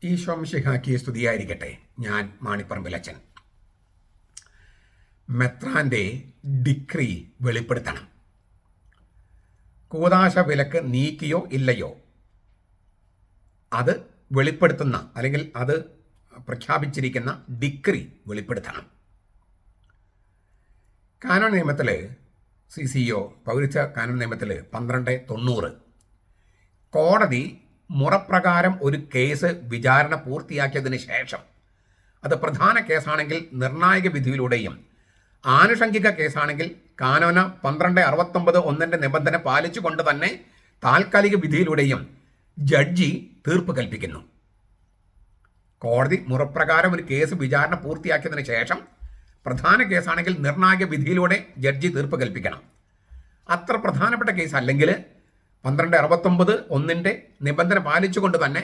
ഈശോ മിശിഹായ്ക്ക് സ്തുതിയായിരിക്കട്ടെ. ഞാൻ മാണിപ്പറമ്പിലച്ചൻ. മെത്രാന്റെ ഡിക്രി വെളിപ്പെടുത്തണം. കൂദാശ വിലക്ക് നീക്കിയോ ഇല്ലയോ അത് വെളിപ്പെടുത്തുന്ന അല്ലെങ്കിൽ അത് പ്രഖ്യാപിച്ചിരിക്കുന്ന ഡിക്രി വെളിപ്പെടുത്തണം. കാനോൻ നിയമത്തിൽ CCO പൗരത്വ കാനോൻ നിയമത്തിൽ 1290 കോടതി മുറപ്രകാരം ഒരു കേസ് വിചാരണ പൂർത്തിയാക്കിയതിന് ശേഷം അത് പ്രധാന കേസാണെങ്കിൽ നിർണായക വിധിയിലൂടെയും ആനുഷംഗിക കേസാണെങ്കിൽ കാനോന 1269 നിബന്ധന പാലിച്ചുകൊണ്ട് തന്നെ താൽക്കാലിക വിധിയിലൂടെയും ജഡ്ജി തീർപ്പ് കൽപ്പിക്കുന്നു. കോടതി മുറപ്രകാരം ഒരു കേസ് വിചാരണ പൂർത്തിയാക്കിയതിന് ശേഷം പ്രധാന കേസാണെങ്കിൽ നിർണായക വിധിയിലൂടെ ജഡ്ജി തീർപ്പ് കൽപ്പിക്കണം. അത്ര പ്രധാനപ്പെട്ട കേസ് അല്ലെങ്കിൽ 1269 നിബന്ധന പാലിച്ചുകൊണ്ട് തന്നെ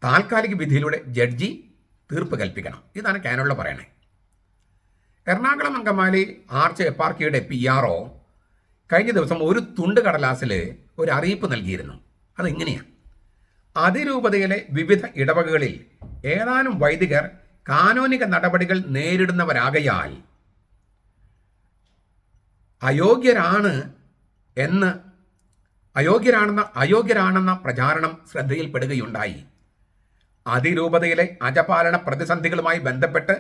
താൽക്കാലിക വിധിയിലൂടെ ജഡ്ജി തീർപ്പ് കൽപ്പിക്കണം. ഇതാണ് കാനോനിൽ പറയണേ. എറണാകുളം അങ്കമാലി ആർച്ച് എപ്പാർക്കിയുടെ PRO കഴിഞ്ഞ ദിവസം ഒരു തുണ്ട് കടലാസിൽ ഒരു അറിയിപ്പ് നൽകിയിരുന്നു. അതിങ്ങനെയാണ്: അതിരൂപതയിലെ വിവിധ ഇടവകകളിൽ ഏതാനും വൈദികർ കാനോനിക നടപടികൾ നേരിടുന്നവരാകയാൽ അയോഗ്യരാണെന്ന പ്രചാരണം ശ്രദ്ധയിൽപ്പെടുകയുണ്ടായി. അതിരൂപതയിലെ അജപാലന പ്രതിസന്ധികളുമായി ബന്ധപ്പെട്ട്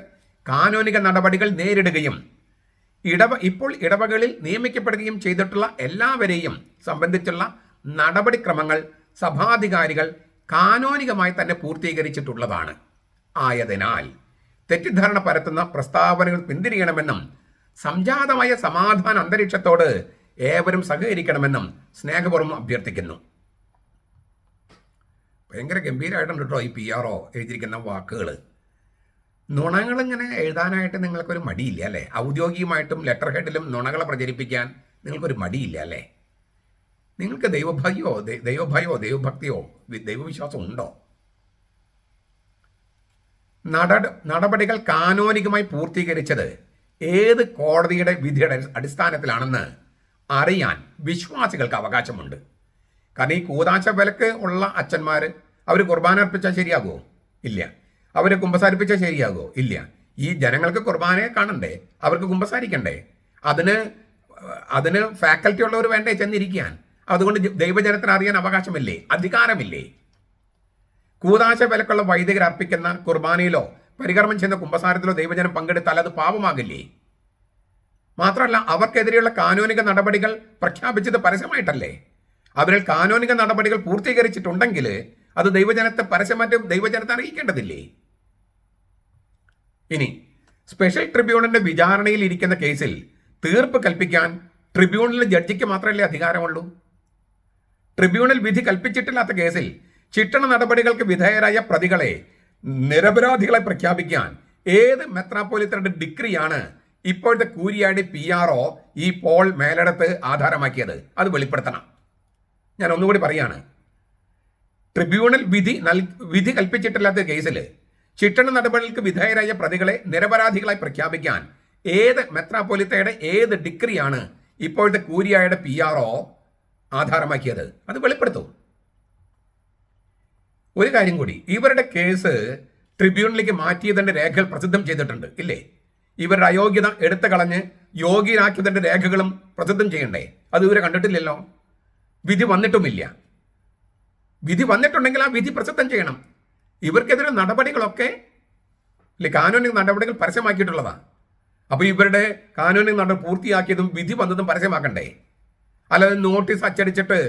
കാനോനിക നടപടികൾ നേരിടുകയും ഇപ്പോൾ ഇടവകളിൽ നിയമിക്കപ്പെടുകയും ചെയ്തിട്ടുള്ള എല്ലാവരെയും സംബന്ധിച്ചുള്ള നടപടിക്രമങ്ങൾ സഭാധികാരികൾ കാനോനികമായി തന്നെ പൂർത്തീകരിച്ചിട്ടുള്ളതാണ്. ആയതിനാൽ തെറ്റിദ്ധാരണ പരത്തുന്ന പ്രസ്താവനകൾ പിന്തിരിയണമെന്നും സംജാതമായ സമാധാന അന്തരീക്ഷത്തോട് ഏവരും സഹകരിക്കണമെന്നും സ്നേഹപൂർവ്വം അഭ്യർത്ഥിക്കുന്നു. ഭയങ്കര ഗംഭീരമായിട്ടുണ്ട് കേട്ടോ ഈ PRO എഴുതിയിരിക്കുന്ന വാക്കുകൾ. നുണകളിങ്ങനെ എഴുതാനായിട്ട് നിങ്ങൾക്കൊരു മടിയില്ല അല്ലേ? ഔദ്യോഗികമായിട്ടും ലെറ്റർ ഹെഡിലും നുണകളെ പ്രചരിപ്പിക്കാൻ നിങ്ങൾക്കൊരു മടിയില്ല അല്ലേ? നിങ്ങൾക്ക് ദൈവഭയോ ദൈവഭക്തിയോ ദൈവവിശ്വാസം ഉണ്ടോ? നടപടികൾ കാനോനികമായി പൂർത്തീകരിച്ചത് ഏത് കോടതിയുടെ വിധിയുടെ അടിസ്ഥാനത്തിലാണെന്ന് അറിയാൻ വിശ്വാസികൾക്ക് അവകാശമുണ്ട്. കാരണം ഈ കൂദാശ വിലക്ക് ഉള്ള അച്ഛന്മാർ അവർ കുർബാന അർപ്പിച്ചാൽ ശരിയാകുമോ? ഇല്ല. അവർ കുമ്പസാരിപ്പിച്ചാൽ ശരിയാകുമോ? ഇല്ല. ഈ ജനങ്ങൾക്ക് കുർബാനയെ കാണണ്ടേ? അവർക്ക് കുമ്പസാരിക്കണ്ടേ? അതിന് ഫാക്കൽറ്റി ഉള്ളവർ വേണ്ടേ ചെന്നിരിക്കാൻ? അതുകൊണ്ട് ദൈവജനത്തിന് അറിയാൻ അവകാശമില്ലേ? അധികാരമില്ലേ? കൂദാശ വിലക്കുള്ള വൈദികർ അർപ്പിക്കുന്ന കുർബാനയിലോ പരികർമ്മം ചെയ്യുന്ന കുമ്പസാരത്തിലോ ദൈവജനം പങ്കെടുത്താൽ അത് പാപമാകില്ലേ? മാത്രമല്ല, അവർക്കെതിരെയുള്ള കാനോനിക നടപടികൾ പ്രഖ്യാപിച്ചത് പരസ്യമായിട്ടല്ലേ? അവരിൽ കാനോനിക നടപടികൾ പൂർത്തീകരിച്ചിട്ടുണ്ടെങ്കിൽ അത് ദൈവജനത്തെ പരസ്യമായിട്ട് ദൈവജനത്തെ അറിയിക്കേണ്ടതില്ലേ? ഇനി സ്പെഷ്യൽ ട്രിബ്യൂണലിന്റെ വിചാരണയിൽ ഇരിക്കുന്ന കേസിൽ തീർപ്പ് കൽപ്പിക്കാൻ ട്രിബ്യൂണലിലെ ജഡ്ജിക്ക് മാത്രമല്ലേ അധികാരമുള്ളൂ? ട്രിബ്യൂണൽ വിധി കൽപ്പിച്ചിട്ടില്ലാത്ത കേസിൽ ചിട്ടണ നടപടികൾക്ക് വിധേയരായ പ്രതികളെ നിരപരാധികളെ പ്രഖ്യാപിക്കാൻ ഏത് മെത്രാപ്പോലിത്തയുടെ ഡിക്രിയാണ് ഇപ്പോഴത്തെ കൂരിയാടി PRO ഈ പോൾ മേലെടുത്ത് ആധാരമാക്കിയത്? അത് വെളിപ്പെടുത്തണം. ഞാൻ ഒന്നുകൂടി പറയാണ്. ട്രിബ്യൂണൽ വിധി കൽപ്പിച്ചിട്ടില്ലാത്ത കേസിൽ ചിട്ടണ നടപടികൾക്ക് വിധേയരായ പ്രതികളെ നിരപരാധികളായി പ്രഖ്യാപിക്കാൻ ഏത് മെത്രാപ്പോലിത്തയുടെ ഏത് ഡിക്രിയാണ് ഇപ്പോഴത്തെ കൂരിയായുടെ PRO ആധാരമാക്കിയത്? അത് വെളിപ്പെടുത്തൂ. ഒരു കാര്യം കൂടി, ഇവരുടെ കേസ് ട്രിബ്യൂണലിലേക്ക് മാറ്റിയതിൻ്റെ രേഖകൾ പ്രസിദ്ധം ചെയ്തിട്ടുണ്ട് ഇല്ലേ? ഇവരുടെ അയോഗ്യത എടുത്തു കളഞ്ഞ് യോഗ്യരാക്കിയതിൻ്റെ രേഖകളും പ്രസിദ്ധം ചെയ്യണ്ടേ? അത് ഇവരെ കണ്ടിട്ടില്ലല്ലോ. വിധി വന്നിട്ടുമില്ല. വിധി വന്നിട്ടുണ്ടെങ്കിൽ ആ വിധി പ്രസിദ്ധം ചെയ്യണം. ഇവർക്കെതിരെ നടപടികളൊക്കെ കാനോനിക നടപടികൾ പരസ്യമാക്കിയിട്ടുള്ളതാണ്. അപ്പോൾ ഇവരുടെ കാനോനിക നടപടി പൂർത്തിയാക്കിയതും വിധി വന്നതും പരസ്യമാക്കണ്ടേ? അല്ലാതെ നോട്ടീസ് അച്ചടിച്ചിട്ട്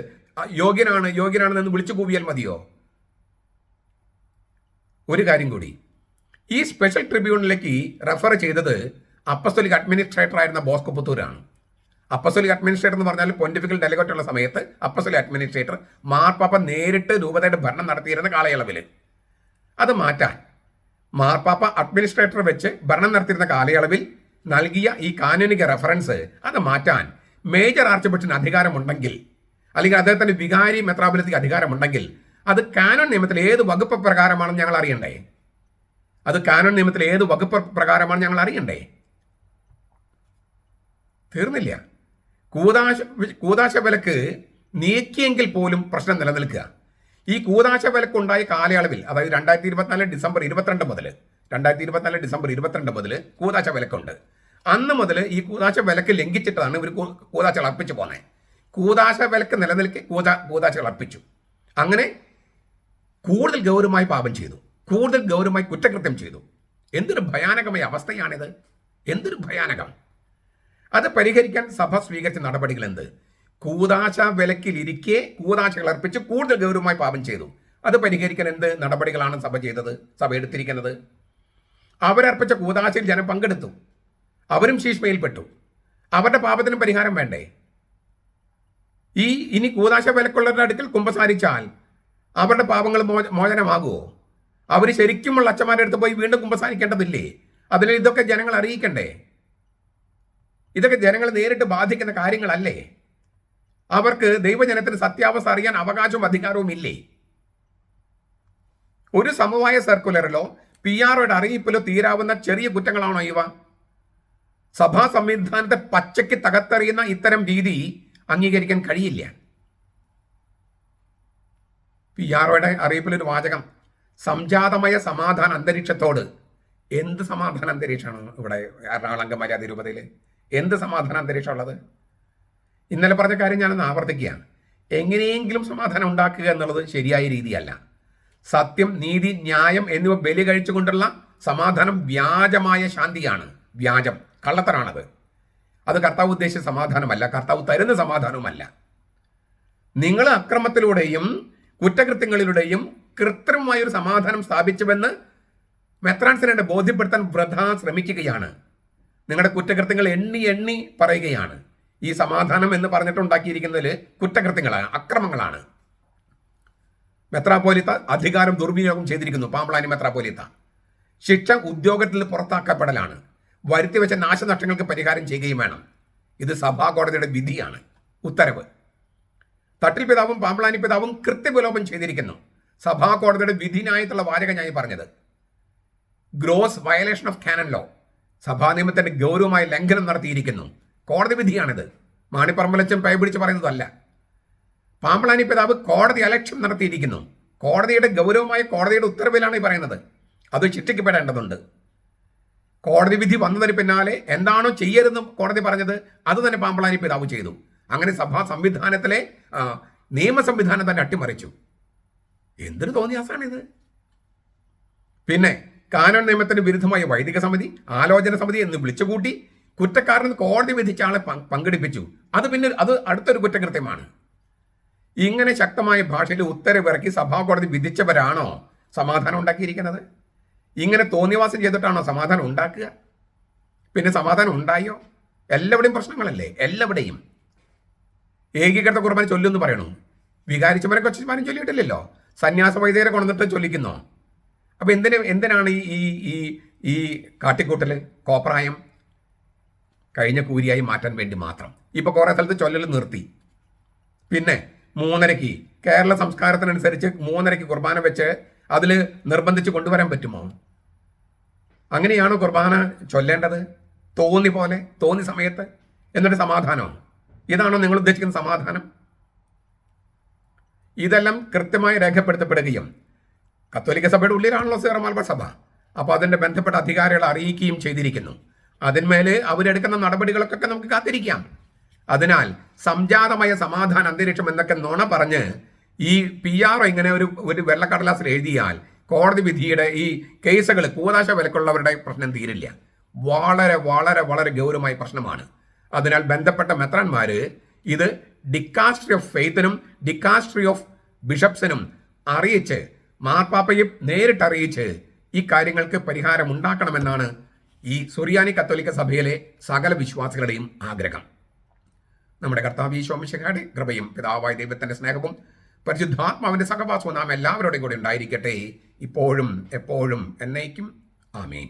യോഗ്യനാണെന്ന് വിളിച്ചു കൂവിയാൽ മതിയോ? ഒരു കാര്യം കൂടി, ഈ സ്പെഷ്യൽ ട്രിബ്യൂണലിലേക്ക് റെഫർ ചെയ്തത് അപ്പസ്തോലിക് അഡ്മിനിസ്ട്രേറ്റർ ആയിരുന്ന ബോസ്കോ പുത്തൂരാണ്. അപ്പസ്തോലിക് അഡ്മിനിസ്ട്രേറ്റർ എന്ന് പറഞ്ഞാൽ പൊന്റിഫിക്കൽ ഡെലിഗേറ്റ് ഉള്ള സമയത്ത് അപ്പസ്തോലിക് അഡ്മിനിസ്ട്രേറ്റർ മാർപ്പാപ്പ നേരിട്ട് രൂപതയുടെ ഭരണം നടത്തിയിരുന്ന കാലയളവിൽ അത് മാറ്റാൻ മാർപ്പാപ്പ അഡ്മിനിസ്ട്രേറ്റർ വെച്ച് ഭരണം നടത്തിയിരുന്ന കാലയളവിൽ നൽകിയ ഈ കാനോനിക റെഫറൻസ് അത് മാറ്റാൻ മേജർ ആർച്ച് ബിഷപ്പിന് അധികാരമുണ്ടെങ്കിൽ, അല്ലെങ്കിൽ അദ്ദേഹത്തിന്റെ വികാരി മെത്രാപ്പൊലീത്തയ്ക്ക് അധികാരമുണ്ടെങ്കിൽ അത് കാനോൻ നിയമത്തിൽ ഏത് വകുപ്പ് പ്രകാരമാണെന്ന് ഞങ്ങൾ അറിയണ്ടേ? ഞങ്ങൾ അറിയണ്ടേ? തീർന്നില്ല. കൂദാശ വിലക്ക് നീക്കിയെങ്കിൽ പോലും പ്രശ്നം നിലനിൽക്കുക. ഈ കൂതാശ വിലക്കുണ്ടായ കാലയളവിൽ, അതായത് 2024 ഡിസംബർ 22 മുതൽ കൂതാശ വിലക്കുണ്ട്. അന്ന് മുതൽ ഈ കൂതാശ വിലക്ക് ലംഘിച്ചിട്ടാണ് ഇവർ കൂതാശകൾ അർപ്പിച്ചു പോന്നെ. കൂതാശ വിലക്ക് നിലനിൽക്കെ കൂതാശകൾ അർപ്പിച്ചു. അങ്ങനെ കൂടുതൽ ഗൗരവമായി പാപം ചെയ്തു, കൂടുതൽ ഗൗരവമായി കുറ്റകൃത്യം ചെയ്തു. എന്തൊരു ഭയാനകമായ അവസ്ഥയാണിത്, എന്തൊരു ഭയാനകം. അത് പരിഹരിക്കാൻ സഭ സ്വീകരിച്ച നടപടികൾ എന്ത്? കൂതാശ വിലക്കിലിരിക്കെ കൂതാശകൾ അർപ്പിച്ച് കൂടുതൽ ഗൗരവമായി പാപം ചെയ്തു. അത് പരിഹരിക്കാൻ എന്ത് നടപടികളാണ് സഭ ചെയ്തത്, സഭ എടുത്തിരിക്കുന്നത്? അവരർപ്പിച്ച കൂതാശയിൽ ജനം പങ്കെടുത്തു, അവരും ശീഷ്മയിൽപ്പെട്ടു. അവരുടെ പാപത്തിനും പരിഹാരം വേണ്ടേ? ഇനി കൂതാശ വിലക്കുള്ളവരുടെ അടുക്കൽ കുമ്പസാരിച്ചാൽ അവരുടെ പാപങ്ങൾ മോചനമാകുമോ? അവർ ശരിക്കുമുള്ള അച്ഛന്മാരുടെ അടുത്ത് പോയി വീണ്ടും കുമ്പസാരിക്കേണ്ടതില്ലേ? അതിൽ ഇതൊക്കെ ജനങ്ങൾ അറിയിക്കണ്ടേ? ഇതൊക്കെ ജനങ്ങൾ നേരിട്ട് ബാധിക്കുന്ന കാര്യങ്ങളല്ലേ? അവർക്ക് ദൈവജനത്തിന് സത്യാവസ്ഥ അറിയാൻ അവകാശവും അധികാരവും ഇല്ലേ? ഒരു സമവായ സർക്കുലറിലോ PR-യുടെ അറിയിപ്പിലോ തീരാവുന്ന ചെറിയ കുറ്റങ്ങളാണോ ഇവ? സഭാ സംവിധാനത്തെ പച്ചയ്ക്ക് തകർത്തെറിയുന്ന ഇത്തരം രീതി അംഗീകരിക്കാൻ കഴിയില്ല. PR-യുടെ അറിയിപ്പിലൊരു വാചകം, സംജാതമായ സമാധാന അന്തരീക്ഷത്തോട്. എന്ത് സമാധാന അന്തരീക്ഷമാണ് ഇവിടെ എറണാകുളം മര്യാദ രൂപതയിൽ? എന്ത് സമാധാന അന്തരീക്ഷം ഉള്ളത്? ഇന്നലെ പറഞ്ഞ കാര്യം ഞാനൊന്ന് ആവർത്തിക്കുകയാണ്. എങ്ങനെയെങ്കിലും സമാധാനം ഉണ്ടാക്കുക എന്നുള്ളത് ശരിയായ രീതിയല്ല. സത്യം, നീതി, ന്യായം എന്നിവ ബലി കഴിച്ചുകൊണ്ടുള്ള സമാധാനം വ്യാജമായ ശാന്തിയാണ്. വ്യാജം, കള്ളത്തരാണത്. അത് കർത്താവ് ഉദ്ദേശിച്ച സമാധാനമല്ല, കർത്താവ് തരുന്ന സമാധാനവുമല്ല. നിങ്ങൾ അക്രമത്തിലൂടെയും കുറ്റകൃത്യങ്ങളിലൂടെയും കൃത്രിമമായൊരു സമാധാനം സ്ഥാപിച്ചുവെന്ന് മെത്രാൻസിനെ ബോധ്യപ്പെടുത്താൻ വൃഥാ ശ്രമിക്കുകയാണ്. നിങ്ങളുടെ കുറ്റകൃത്യങ്ങൾ എണ്ണി എണ്ണി പറയുകയാണ്. ഈ സമാധാനം എന്ന് പറഞ്ഞിട്ടുണ്ടാക്കിയിരിക്കുന്നതിൽ കുറ്റകൃത്യങ്ങളാണ്, അക്രമങ്ങളാണ്. മെത്രാപ്പോലിത്ത അധികാരം ദുർവിനിയോഗം ചെയ്തിരിക്കുന്നു. പാമ്പ്ളാനി മെത്രാപ്പോലിത്ത ശിക്ഷ ഉദ്യോഗത്തിൽ പുറത്താക്കപ്പെടലാണ്. വരുത്തിവെച്ച നാശനഷ്ടങ്ങൾക്ക് പരിഹാരം ചെയ്യുകയും വേണം. ഇത് സഭാ കോടതിയുടെ വിധിയാണ്, ഉത്തരവ്. തട്ടിൽ പിതാവും പാമ്പ്ളാനി പിതാവും കൃത്യവിലോപം ചെയ്തിരിക്കുന്നു. സഭാ കോടതിയുടെ വിധിനായിട്ടുള്ള വാചകം ഞാൻ പറഞ്ഞത്. Gross violation of canon law, സഭാ നിയമത്തിന്റെ ഗൗരവമായ ലംഘനം നടത്തിയിരിക്കുന്നു. കോടതി വിധിയാണിത്. മാണിപ്പറമ്പലച്ചൻ പൈ പിടിച്ച് പറയുന്നതല്ല. പാമ്പ്ളാനി പിതാവ് കോടതി അലക്ഷ്യം നടത്തിയിരിക്കുന്നു. കോടതിയുടെ ഗൗരവമായ കോടതിയുടെ ഉത്തരവിലാണ് ഈ പറയുന്നത്. അത് ശിക്ഷിക്കപ്പെടേണ്ടതുണ്ട്. കോടതി വിധി വന്നതിന് പിന്നാലെ എന്താണോ ചെയ്യരുതെന്ന് കോടതി പറഞ്ഞത് അത് തന്നെ പാമ്പ്ളാനി പിതാവ് ചെയ്തു. അങ്ങനെ സഭാ സംവിധാനത്തിലെ നിയമ സംവിധാനം തന്നെ അട്ടിമറിച്ചു. എന്തൊരു തോന്നിയാസാണിത്. പിന്നെ കാനോൻ നിയമത്തിന് വിരുദ്ധമായ വൈദിക സമിതി, ആലോചന സമിതി എന്ന് വിളിച്ചുകൂട്ടി കുറ്റക്കാരന് കോടതി വിധിച്ച ആളെ പങ്കെടുപ്പിച്ചു. അത് അടുത്തൊരു കുറ്റകൃത്യമാണ്. ഇങ്ങനെ ശക്തമായ ഭാഷയിൽ ഉത്തരവിറക്കി സഭാ കോടതി വിധിച്ചവരാണോ സമാധാനം ഉണ്ടാക്കിയിരിക്കുന്നത്? ഇങ്ങനെ തോന്നിവാസം ചെയ്തിട്ടാണോ സമാധാനം ഉണ്ടാക്കുക? പിന്നെ സമാധാനം ഉണ്ടായോ? എല്ലാവിടെയും പ്രശ്നങ്ങളല്ലേ, എല്ലാവിടെയും. ഏകീകൃത കുർബാന ചൊല്ലുമെന്ന് പറയണു. വികാരിച്ചവരെ കൊച്ചുമാരും ചൊല്ലിയിട്ടില്ലല്ലോ. സന്യാസ വൈദികരെ കൊണ്ടുവന്നിട്ട് ചൊല്ലിക്കുന്നോ? അപ്പൊ എന്തിനാണ് ഈ കാട്ടിക്കൂട്ടല്, കോപ്രായം? കഴിഞ്ഞ കൂലിയായി മാറ്റാൻ വേണ്ടി മാത്രം. ഇപ്പൊ കുറെ സ്ഥലത്ത് ചൊല്ലൽ നിർത്തി. പിന്നെ 3:30 കേരള സംസ്കാരത്തിനനുസരിച്ച് 3:30 കുർബാന വെച്ച് അതിൽ നിർബന്ധിച്ച് കൊണ്ടുവരാൻ പറ്റുമോ? അങ്ങനെയാണോ കുർബാന ചൊല്ലേണ്ടത്? തോന്നി പോലെ, തോന്നി സമയത്ത്, എന്നിട്ട് സമാധാനം? ഇതാണോ നിങ്ങൾ ഉദ്ദേശിക്കുന്ന സമാധാനം? ഇതെല്ലാം കൃത്യമായി രേഖപ്പെടുത്തപ്പെടുകയും കത്തോലിക്ക സഭയുടെ ഉള്ളിലാണല്ലോ സീറോ മലബാർ സഭ. അപ്പോൾ അതിൻ്റെ ബന്ധപ്പെട്ട അധികാരികളെ അറിയിക്കുകയും ചെയ്തിരിക്കുന്നു. അതിന്മേൽ അവരെടുക്കുന്ന നടപടികളൊക്കെ നമുക്ക് കാത്തിരിക്കാം. അതിനാൽ സംജാതമായ സമാധാന അന്തരീക്ഷം എന്നൊക്കെ നുണ പറഞ്ഞ് ഈ PR ഇങ്ങനെ ഒരു വെള്ളക്കടലാസിൽ എഴുതിയാൽ കോടതി വിധിയുടെ ഈ കേസുകൾ കൂതാശ വിലക്കുള്ളവരുടെ പ്രശ്നം തീരില്ല. വളരെ വളരെ വളരെ ഗൗരവമായ പ്രശ്നമാണ്. അതിനാൽ ബന്ധപ്പെട്ട മെത്രാന്മാർ ഇത് ഡിക്കാസ്ട്രി ഓഫ് ഫെയ്ത്തിനും ഡിക്കാസ്ട്രി ഓഫ് ബിഷപ്സിനും അറിയിച്ച്, മാർപ്പാപ്പയെ നേരിട്ടറിയിച്ച് ഈ കാര്യങ്ങൾക്ക് പരിഹാരം ഉണ്ടാക്കണമെന്നാണ് ഈ സുറിയാനി കത്തോലിക്ക സഭയിലെ സകല വിശ്വാസികളുടെയും ആഗ്രഹം. നമ്മുടെ കർത്താവ് ഈശോ മിശിഹായുടെ കൃപയും പിതാവായ ദൈവത്തിന്റെ സ്നേഹവും പരിശുദ്ധാത്മാവിന്റെ സഹവാസവും നാം എല്ലാവരുടെയും കൂടെ ഉണ്ടായിരിക്കട്ടെ, ഇപ്പോഴും എപ്പോഴും എന്നേക്കും. ആമേൻ.